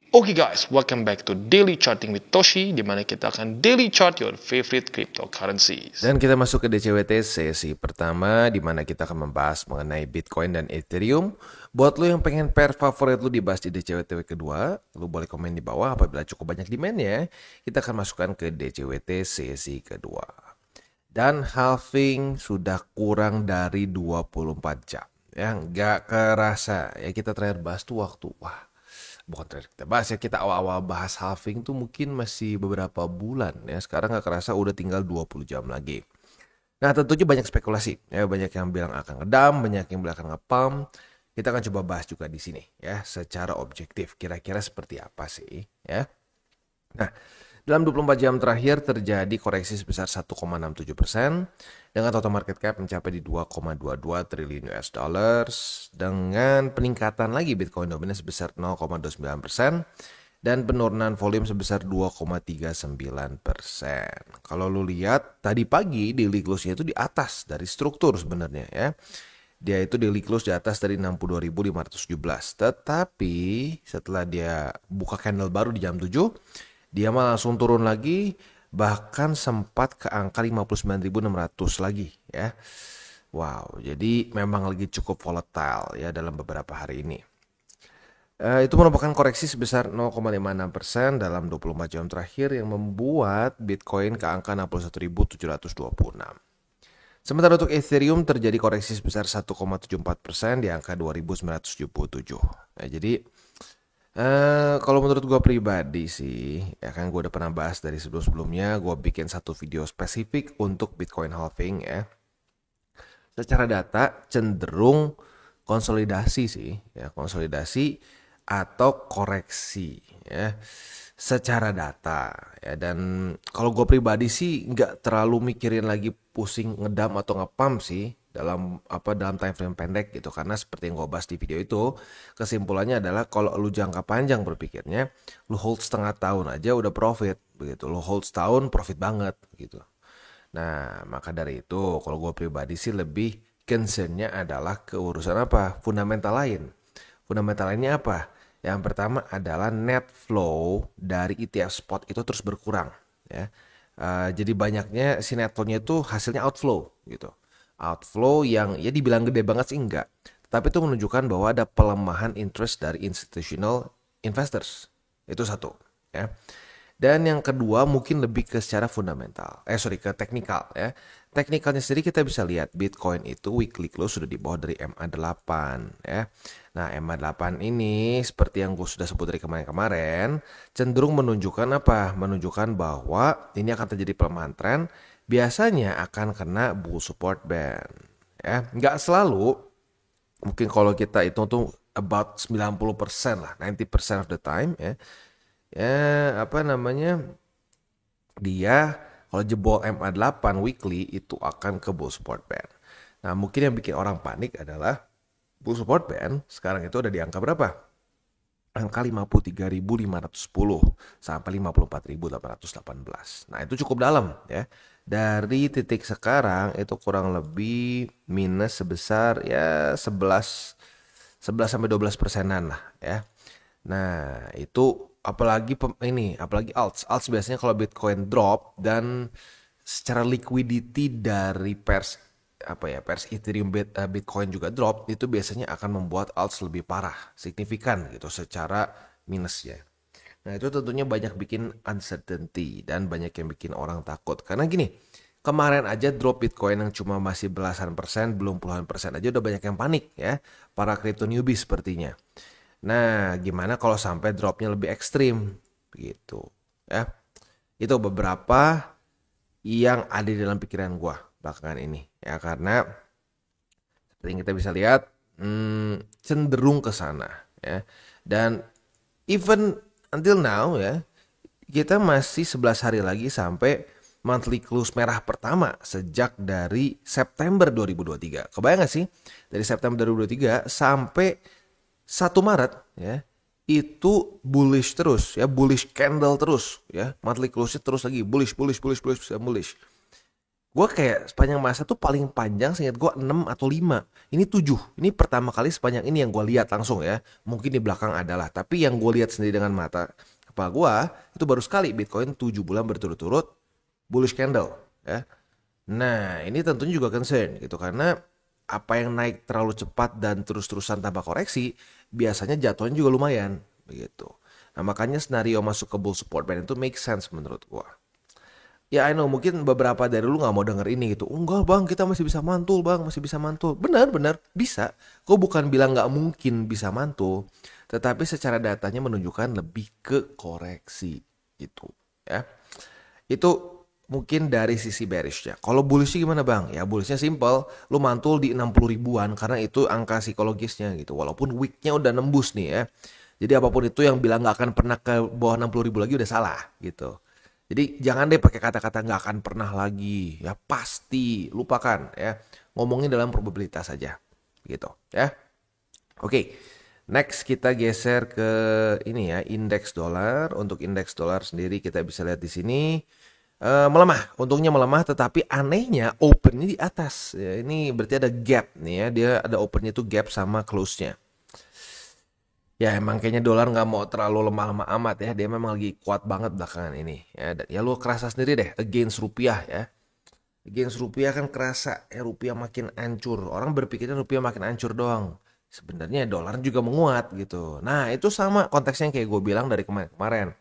Oke guys, welcome back to Daily Charting with Toshi, di mana kita akan daily chart your favorite cryptocurrencies. Dan kita masuk ke DCWT sesi pertama, di mana kita akan membahas mengenai Bitcoin dan Ethereum. Buat lo yang pengen pair favorit lo dibahas di DCWT kedua, lo boleh komen di bawah apabila cukup banyak demand-nya. Kita akan masukkan ke DCWT sesi kedua. Dan halving sudah kurang dari 24 jam. Ya, nggak kerasa. Ya, kita terakhir bahas tuh waktu, bukan terakhir kita bahas ya, kita awal-awal bahas halving tuh mungkin masih beberapa bulan ya. Sekarang nggak kerasa udah tinggal 20 jam lagi. Nah, tentunya banyak spekulasi ya, banyak yang bilang akan ngedam, banyak yang bilang akan ngepump. Kita akan coba bahas juga di sini ya, secara objektif kira-kira seperti apa sih ya. Nah, dalam 24 jam terakhir terjadi koreksi sebesar 1,67% dengan total market cap mencapai di 2,22 triliun US dollars dengan peningkatan lagi Bitcoin dominan sebesar 0,29% dan penurunan volume sebesar 2,39%. Kalau lu lihat tadi pagi daily close-nya itu di atas dari struktur sebenarnya ya. Dia itu daily close di atas dari 62.517. Tetapi setelah dia buka candle baru di jam 7, dia malah langsung turun lagi, bahkan sempat ke angka 59.600 lagi ya. Wow, jadi memang lagi cukup volatile ya dalam beberapa hari ini. Itu merupakan koreksi sebesar 0,56% dalam 24 jam terakhir yang membuat Bitcoin ke angka 61.726. Sementara untuk Ethereum terjadi koreksi sebesar 1,74% di angka 2.977. Nah, jadi kalau menurut gue pribadi sih, ya kan gue udah pernah bahas dari sebelum-sebelumnya, gue bikin satu video spesifik untuk Bitcoin halving ya. Secara data cenderung konsolidasi sih, ya konsolidasi atau koreksi ya. Secara data ya, dan kalau gue pribadi sih nggak terlalu mikirin lagi pusing ngedam atau ngepump sih dalam time frame pendek gitu, karena seperti yang gue bahas di video itu, kesimpulannya adalah kalau lu jangka panjang berpikirnya, lu hold setengah tahun aja udah profit begitu, lu hold setahun profit banget gitu. Nah, maka dari itu kalau gue pribadi sih lebih concernnya adalah ke urusan apa? Fundamental lain. Fundamental lainnya apa? Yang pertama adalah net flow dari ETF spot itu terus berkurang ya. Jadi banyaknya si net flow-nya itu hasilnya outflow gitu. Outflow yang ya dibilang gede banget sih enggak. Tapi itu menunjukkan bahwa ada pelemahan interest dari institutional investors. Itu satu ya. Dan yang kedua mungkin lebih ke secara fundamental. Ke teknikal ya. Teknikalnya sendiri kita bisa lihat Bitcoin itu weekly close sudah di bawah dari MA8 ya. Nah, MA8 ini seperti yang gue sudah sebut dari kemarin-kemarin cenderung menunjukkan apa? Menunjukkan bahwa ini akan terjadi pelemahan tren, biasanya akan kena bull support band ya. Nggak selalu, mungkin kalau kita hitung tuh about 90% lah, 90% of the time ya. Dia kalau jebol MA8 weekly itu akan ke bull support band. Nah, mungkin yang bikin orang panik adalah bull support band sekarang itu ada di angka berapa? Angka 53.510 sampai 54.818. Nah, itu cukup dalam ya. Dari titik sekarang itu kurang lebih minus sebesar ya 11 sampai 12%-an lah ya. Nah, itu apalagi alts biasanya kalau Bitcoin drop dan secara liquidity dari pers Ethereum, Bitcoin juga drop, itu biasanya akan membuat alts lebih parah, signifikan gitu secara minusnya. Nah, itu tentunya banyak bikin uncertainty dan banyak yang bikin orang takut. Karena gini, kemarin aja drop Bitcoin yang cuma masih belasan persen, belum puluhan persen aja udah banyak yang panik ya. Para crypto newbie sepertinya. Nah, gimana kalau sampai dropnya lebih ekstrim gitu ya. Itu beberapa yang ada di dalam pikiran gua belakangan ini ya, karena seperti yang kita bisa lihat cenderung ke sana ya. Dan even until now ya, kita masih 11 hari lagi sampai monthly close merah pertama sejak dari September 2023. Kebayang gak sih? Dari September 2023 sampai 1 Maret ya, itu bullish terus ya, bullish candle terus ya, monthly close-nya terus lagi bullish. Gue kayak sepanjang masa tuh paling panjang seingat gue 6 atau 5. Ini 7. Ini pertama kali sepanjang ini yang gue lihat langsung ya. Mungkin di belakang adalah. Tapi yang gue lihat sendiri dengan mata kepala gue, itu baru sekali Bitcoin 7 bulan berturut-turut bullish candle. Ya. Nah ini tentunya juga concern gitu. Karena apa yang naik terlalu cepat dan terus-terusan tanpa koreksi, biasanya jatuhnya juga lumayan. Begitu. Nah makanya skenario masuk ke bull support band itu make sense menurut gue. Ya I know mungkin beberapa dari lu gak mau denger ini gitu. Enggak bang, kita masih bisa mantul bang, masih bisa mantul. Bener bisa. Gue bukan bilang gak mungkin bisa mantul. Tetapi secara datanya menunjukkan lebih ke koreksi gitu ya. Itu mungkin dari sisi bearishnya. Kalau bullishnya gimana bang? Ya bullishnya simple. Lu mantul di 60 ribuan karena itu angka psikologisnya gitu. Walaupun weeknya udah nembus nih ya. Jadi apapun itu yang bilang gak akan pernah ke bawah 60 ribu lagi udah salah gitu. Jadi jangan deh pakai kata-kata nggak akan pernah lagi, ya pasti lupakan ya. Ngomongin dalam probabilitas saja, gitu ya. Oke, next kita geser ke ini ya, indeks dolar. Untuk indeks dolar sendiri kita bisa lihat di sini melemah. Untungnya melemah, tetapi anehnya opennya di atas. Ya, ini berarti ada gap nih ya. Dia ada opennya itu gap sama close-nya. Ya emang kayaknya dolar nggak mau terlalu lemah-lemah amat ya. Dia memang lagi kuat banget belakangan ini. Ya, dan ya lu kerasa sendiri deh against rupiah ya. Against rupiah kan kerasa ya rupiah makin hancur. Orang berpikirnya rupiah makin hancur doang. Sebenarnya dolar juga menguat gitu. Nah itu sama konteksnya yang kayak gue bilang dari kemarin.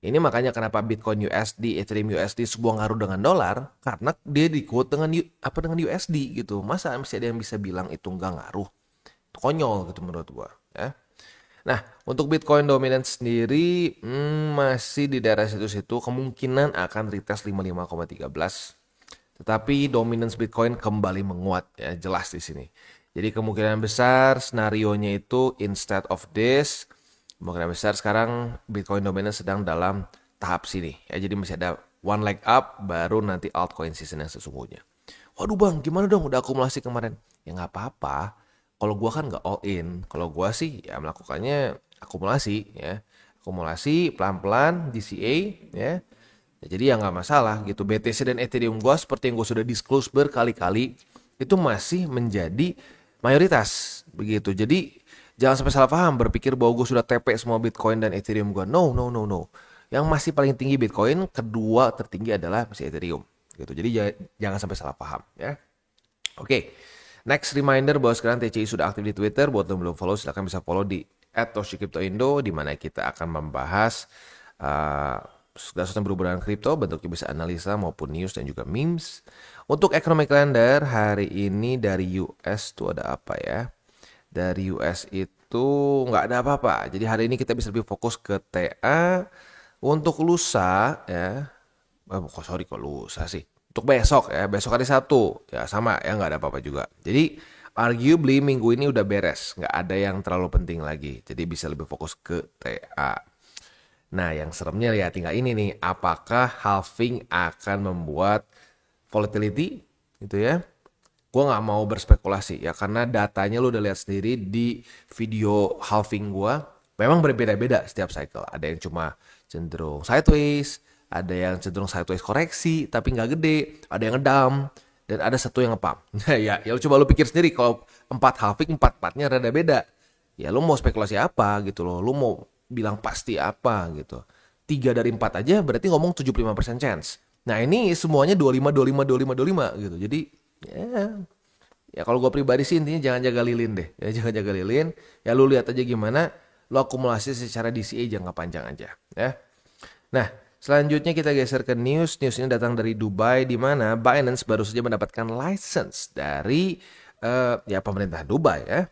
Ini makanya kenapa Bitcoin USD, Ethereum USD sebuah ngaruh dengan dolar. Karena dia di-quote dengan USD gitu. Masa masih ada yang bisa bilang itu nggak ngaruh? Konyol gitu menurut gue ya. Nah, untuk Bitcoin dominance sendiri masih di daerah situ-situ, kemungkinan akan retest 55,13. Tetapi dominance Bitcoin kembali menguat ya, jelas di sini. Jadi kemungkinan besar scenarionya itu instead of this, kemungkinan besar sekarang Bitcoin dominance sedang dalam tahap sini. Ya, jadi masih ada one leg up baru nanti altcoin season yang sesungguhnya. Waduh bang, gimana dong udah akumulasi kemarin? Ya nggak apa-apa. Kalau gue kan nggak all in. Kalau gue sih ya melakukannya akumulasi ya. Akumulasi pelan-pelan DCA ya. Ya, jadi ya nggak masalah gitu. BTC dan Ethereum gue seperti yang gue sudah disclose berkali-kali itu masih menjadi mayoritas begitu. Jadi jangan sampai salah paham berpikir bahwa gue sudah TP semua Bitcoin dan Ethereum gue. No. Yang masih paling tinggi Bitcoin, kedua tertinggi adalah masih Ethereum gitu. Jadi jangan sampai salah paham ya. Oke. Next reminder bahwa sekarang TCI sudah aktif di Twitter. Buat yang belum follow silahkan bisa follow di @toshicryptoindo di mana kita akan membahas segala sesuatu yang berhubungan dengan kripto, bentuknya bisa analisa maupun news dan juga memes. Untuk economic calendar hari ini dari US tuh ada apa ya? Dari US itu nggak ada apa-apa. Jadi hari ini kita bisa lebih fokus ke TA. Untuk lusa ya, kok lusa sih? Untuk besok ya, besok hari Sabtu ya sama ya nggak ada apa-apa juga. Jadi arguably minggu ini udah beres, nggak ada yang terlalu penting lagi. Jadi bisa lebih fokus ke TA. Nah yang seremnya ya tinggal ini nih, apakah halving akan membuat volatility gitu ya? Gue nggak mau berspekulasi ya karena datanya lu udah lihat sendiri di video halving gue. Memang berbeda-beda setiap cycle. Ada yang cuma cenderung sideways, ada yang cenderung sideways koreksi tapi nggak gede, ada yang ngedam, dan ada satu yang ngepump. ya lu coba lu pikir sendiri kalau 4 halving 4-4-nya rada beda. Ya lu mau spekulasi apa gitu loh, lu mau bilang pasti apa gitu. 3 dari 4 aja berarti ngomong 75% chance. Nah ini semuanya 25 gitu. Jadi ya kalau gue pribadi sih intinya jangan jaga lilin deh. Ya jangan jaga lilin. Ya lu lihat aja gimana lu akumulasi secara DCA jangka panjang aja ya. Nah, selanjutnya kita geser ke news. News ini datang dari Dubai di mana Binance baru saja mendapatkan license dari ya pemerintah Dubai ya.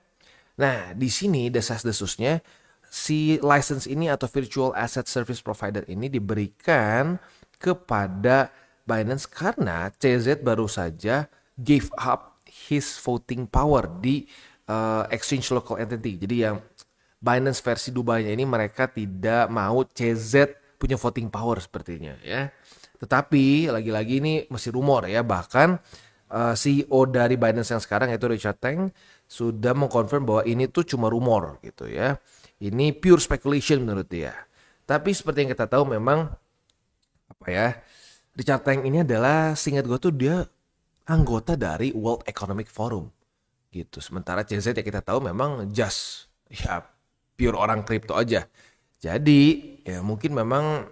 Nah, di sini desas-desusnya si license ini atau virtual asset service provider ini diberikan kepada Binance karena CZ baru saja gave up his voting power di exchange local entity. Jadi yang Binance versi Dubai-nya ini mereka tidak mau CZ punya voting power sepertinya ya. Tetapi lagi-lagi ini masih rumor ya. Bahkan CEO dari Binance yang sekarang yaitu Richard Teng sudah mengkonfirm bahwa ini tuh cuma rumor gitu ya. Ini pure speculation menurut dia. Tapi seperti yang kita tahu memang apa ya, Richard Teng ini adalah, seingat gue tuh dia anggota dari World Economic Forum gitu. Sementara CZ ya kita tahu memang just ya pure orang kripto aja. Jadi ya mungkin memang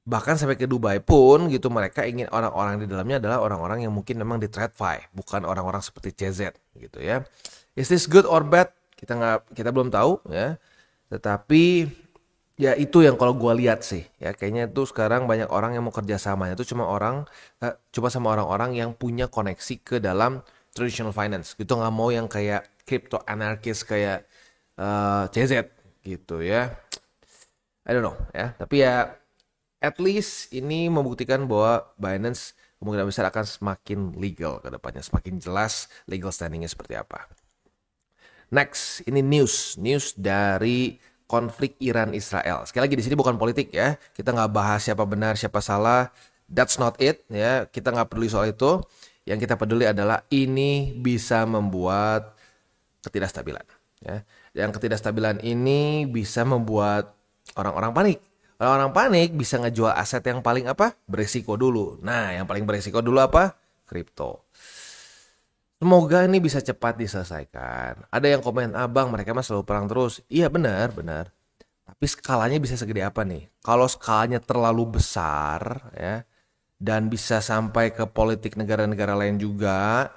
bahkan sampai ke Dubai pun gitu mereka ingin orang-orang di dalamnya adalah orang-orang yang mungkin memang di TradFi, bukan orang-orang seperti CZ gitu ya. Is this good or bad? Kita belum tahu ya. Tetapi ya itu yang kalau gue lihat sih ya kayaknya itu sekarang banyak orang yang mau kerjasamanya itu cuma sama orang-orang yang punya koneksi ke dalam traditional finance gitu, nggak mau yang kayak crypto anarkis kayak CZ gitu ya. I don't know ya, tapi ya at least ini membuktikan bahwa Binance kemungkinan besar akan semakin legal ke depannya, semakin jelas legal standingnya seperti apa. Next, ini news dari konflik Iran-Israel. Sekali lagi di sini bukan politik ya, kita nggak bahas siapa benar siapa salah, that's not it ya, kita nggak peduli soal itu. Yang kita peduli adalah ini bisa membuat ketidakstabilan ya. Yang ketidakstabilan ini bisa membuat orang-orang panik. Orang-orang panik bisa ngejual aset yang paling beresiko dulu. Nah, yang paling beresiko dulu apa? Kripto. Semoga ini bisa cepat diselesaikan. Ada yang komen, abang mereka mah selalu perang terus. Iya benar. Tapi skalanya bisa segede apa nih? Kalau skalanya terlalu besar ya, dan bisa sampai ke politik negara-negara lain juga,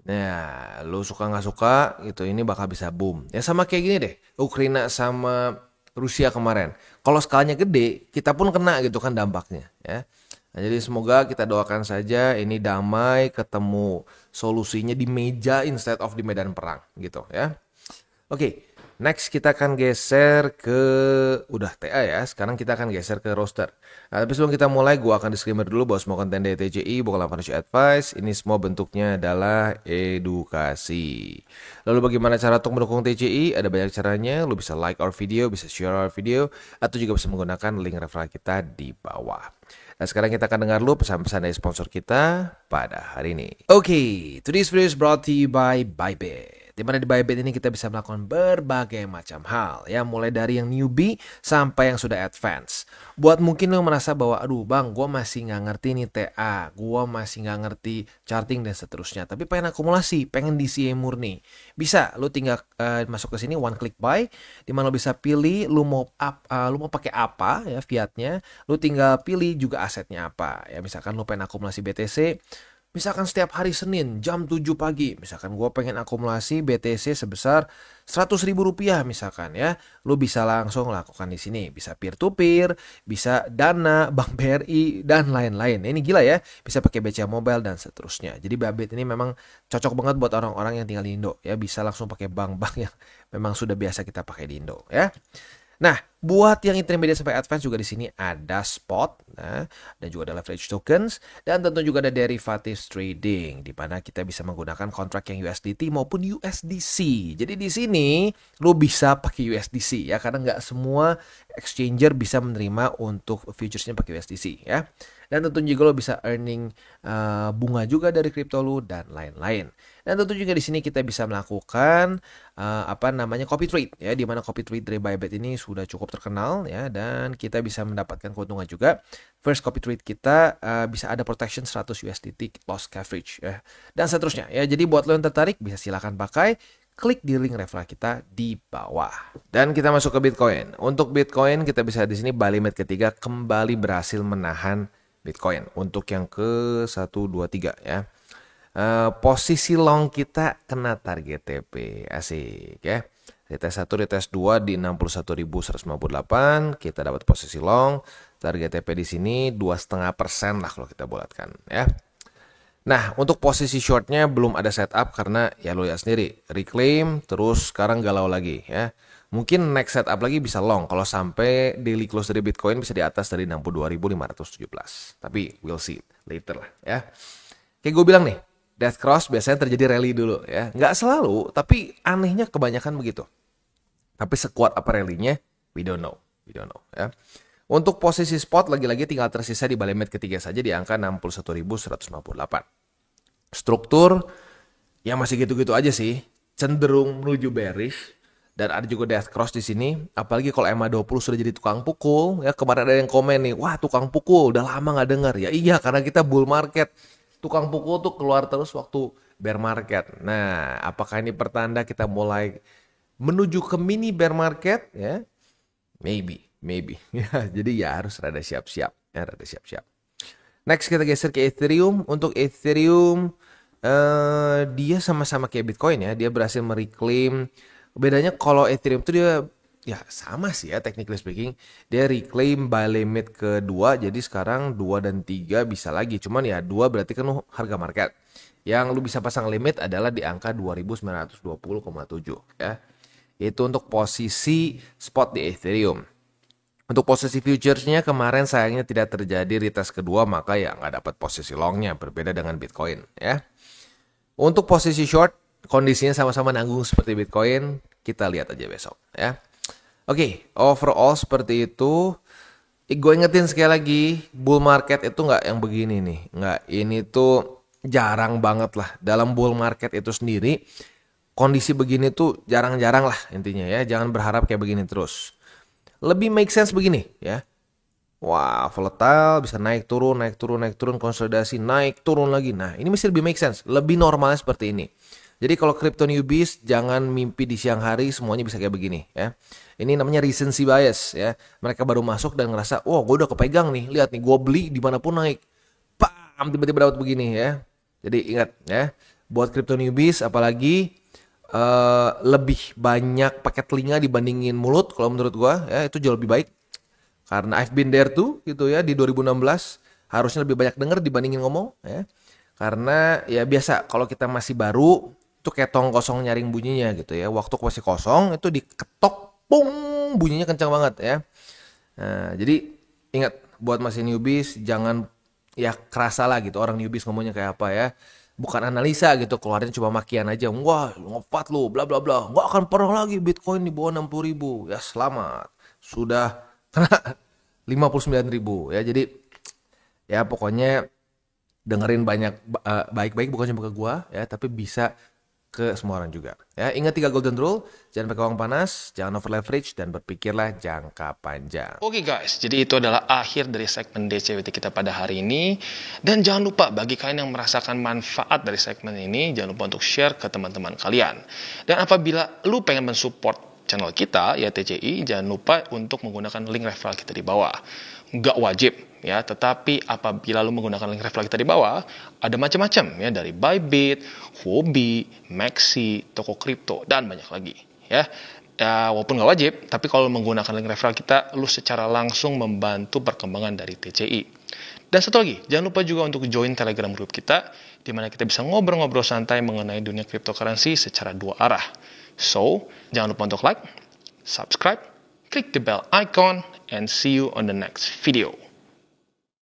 nah lu suka nggak suka gitu, ini bakal bisa boom. Ya sama kayak gini deh, Ukraina sama Rusia kemarin. Kalau skalanya gede, kita pun kena gitu kan dampaknya ya. Nah, jadi semoga kita doakan saja ini damai, ketemu solusinya di meja instead of di medan perang gitu ya. Oke, next kita akan geser ke udah TA ya. Sekarang kita akan geser ke roster. Nah, tapi sebelum kita mulai, gua akan disclaimer dulu bahwa semua konten dari TCI bukanlah financial advice. Ini semua bentuknya adalah edukasi. Lalu bagaimana cara untuk mendukung TCI? Ada banyak caranya. Lu bisa like our video, bisa share our video, atau juga bisa menggunakan link referral kita di bawah. Nah sekarang kita akan dengar dulu pesan-pesan dari sponsor kita pada hari ini. Oke, today's video is brought to you by Bybit. Dimana di Bybit ini kita bisa melakukan berbagai macam hal ya, mulai dari yang newbie sampai yang sudah advance. Buat mungkin lo merasa bahwa aduh bang, gue masih nggak ngerti nih TA, gue masih nggak ngerti charting dan seterusnya, tapi pengen akumulasi, pengen DCA murni, bisa lo tinggal masuk ke sini one click buy, dimana lo bisa pilih lo mau pakai apa ya fiatnya, lo tinggal pilih juga asetnya apa ya. Misalkan lo pengen akumulasi BTC, misalkan setiap hari Senin jam 7 pagi, misalkan gue pengen akumulasi BTC sebesar 100 ribu rupiah misalkan ya, lu bisa langsung lakukan di sini. Bisa peer to peer, bisa Dana, Bank BRI dan lain-lain. Ini gila ya, bisa pakai BCA Mobile dan seterusnya. Jadi Bybit ini memang cocok banget buat orang-orang yang tinggal di Indo ya, bisa langsung pakai bank-bank yang memang sudah biasa kita pakai di Indo ya. Nah, buat yang intermediate sampai advance juga di sini ada spot, nah, dan juga ada leverage tokens, dan tentu juga ada derivatives trading, di mana kita bisa menggunakan kontrak yang USDT maupun USDC. Jadi di sini lo bisa pakai USDC ya, karena nggak semua exchanger bisa menerima untuk futuresnya pakai USDC ya. Dan tentu juga lo bisa earning bunga juga dari kripto lo dan lain-lain. Dan tentu juga di sini kita bisa melakukan copy trade ya, di mana copy trade dari Bybit ini sudah cukup terkenal ya, dan kita bisa mendapatkan keuntungan juga. First copy trade kita bisa ada protection 100 USDT loss coverage ya, dan seterusnya ya. Jadi buat lo yang tertarik bisa silakan pakai, klik di link referral kita di bawah. Dan kita masuk ke Bitcoin. Untuk Bitcoin kita bisa di sini Bali Limit ketiga kembali berhasil menahan Bitcoin untuk yang ke 1, 2, 3 ya. Posisi long kita kena target TP, asik ya. Retest 1, retest 2 di 61.158, kita dapat posisi long. Target TP di sini 2,5% lah kalau kita bulatkan ya. Nah, untuk posisi shortnya belum ada setup karena ya lo lihat sendiri, reclaim terus sekarang galau lagi ya. Mungkin next setup lagi bisa long kalau sampai daily close dari Bitcoin bisa di atas dari 62.517. Tapi we'll see later lah ya. Kayak gue bilang nih, death cross biasanya terjadi rally dulu ya. Nggak selalu, tapi anehnya kebanyakan begitu. Tapi sekuat apa rally-nya, we don't know ya. Untuk posisi spot lagi-lagi tinggal tersisa di Bali Limit ketiga saja di angka 61.158. Struktur ya masih gitu-gitu aja sih, cenderung menuju bearish. Dan ada juga death cross di sini. Apalagi kalau EMA20 sudah jadi tukang pukul. Ya kemarin ada yang komen nih, wah tukang pukul udah lama nggak dengar. Ya iya, karena kita bull market. Tukang pukul tuh keluar terus waktu bear market. Nah, apakah ini pertanda kita mulai menuju ke mini bear market? Ya, maybe. Ya, jadi ya harus rada siap-siap. Next kita geser ke Ethereum. Untuk Ethereum, dia sama-sama kayak Bitcoin ya. Dia berhasil mereclaim. Bedanya kalau Ethereum itu dia ya sama sih ya, technically speaking. Dia reclaim buy limit kedua, jadi sekarang 2 dan 3 bisa lagi. Cuman ya 2 berarti kan harga market. Yang lu bisa pasang limit adalah di angka 2920,7 ya. Itu untuk posisi spot di Ethereum. Untuk posisi futuresnya kemarin sayangnya tidak terjadi retest kedua, maka ya nggak dapat posisi longnya, berbeda dengan Bitcoin ya. Untuk posisi short, kondisinya sama-sama nanggung seperti Bitcoin. Kita lihat aja besok ya. Oke, overall seperti itu. Gue ingetin sekali lagi, bull market itu nggak yang begini nih. Nggak, ini tuh jarang banget lah. Dalam bull market itu sendiri, kondisi begini tuh jarang-jarang lah intinya ya. Jangan berharap kayak begini terus. Lebih make sense begini ya. Wah, volatile bisa naik turun, konsolidasi, naik turun lagi. Nah, ini mesti lebih make sense. Lebih normalnya seperti ini. Jadi kalau crypto newbies jangan mimpi di siang hari semuanya bisa kayak begini ya. Ini namanya recency bias ya. Mereka baru masuk dan ngerasa, "Oh, gue udah kepegang nih. Lihat nih, gue beli dimanapun naik." Bam, tiba-tiba dapat begini ya. Jadi ingat ya, buat crypto newbies apalagi lebih banyak pakai telinga dibandingin mulut kalau menurut gue ya, itu jauh lebih baik. Karena I've been there tuh gitu ya, di 2016 harusnya lebih banyak denger dibandingin ngomong ya. Karena ya biasa kalau kita masih baru itu kayak tong kosong nyaring bunyinya gitu ya. Waktu masih kosong itu diketok, pung, bunyinya kencang banget ya. Nah, jadi ingat buat masih newbies jangan ya kerasa lah gitu orang newbies ngomongnya kayak apa ya. Bukan analisa gitu, keluarin cuma makian aja. Wah, ngepat lu, bla bla bla. Nggak akan pernah lagi Bitcoin di bawah 60.000. Ya selamat. Sudah kena 59.000 ya. Jadi ya pokoknya dengerin banyak baik-baik bukan cuma ke gua ya, tapi bisa ke semua orang juga. Ya, ingat 3 golden rule, jangan pakai uang panas, jangan over leverage dan berpikirlah jangka panjang. Oke guys, jadi itu adalah akhir dari segmen DCWT kita pada hari ini. Dan jangan lupa bagi kalian yang merasakan manfaat dari segmen ini, jangan lupa untuk share ke teman-teman kalian. Dan apabila lu pengen mensupport channel kita, ya TCI, jangan lupa untuk menggunakan link referral kita di bawah. Nggak wajib ya, tetapi apabila lu menggunakan link referral kita di bawah, ada macam-macam ya, dari Bybit, Huobi, Maxi, toko kripto, dan banyak lagi ya. Ya, walaupun nggak wajib, tapi kalau menggunakan link referral kita, lu secara langsung membantu perkembangan dari TCI. Dan satu lagi, jangan lupa juga untuk join Telegram group kita, di mana kita bisa ngobrol-ngobrol santai mengenai dunia cryptocurrency secara 2 arah. So, jangan lupa untuk like, subscribe, click the bell icon, and see you on the next video.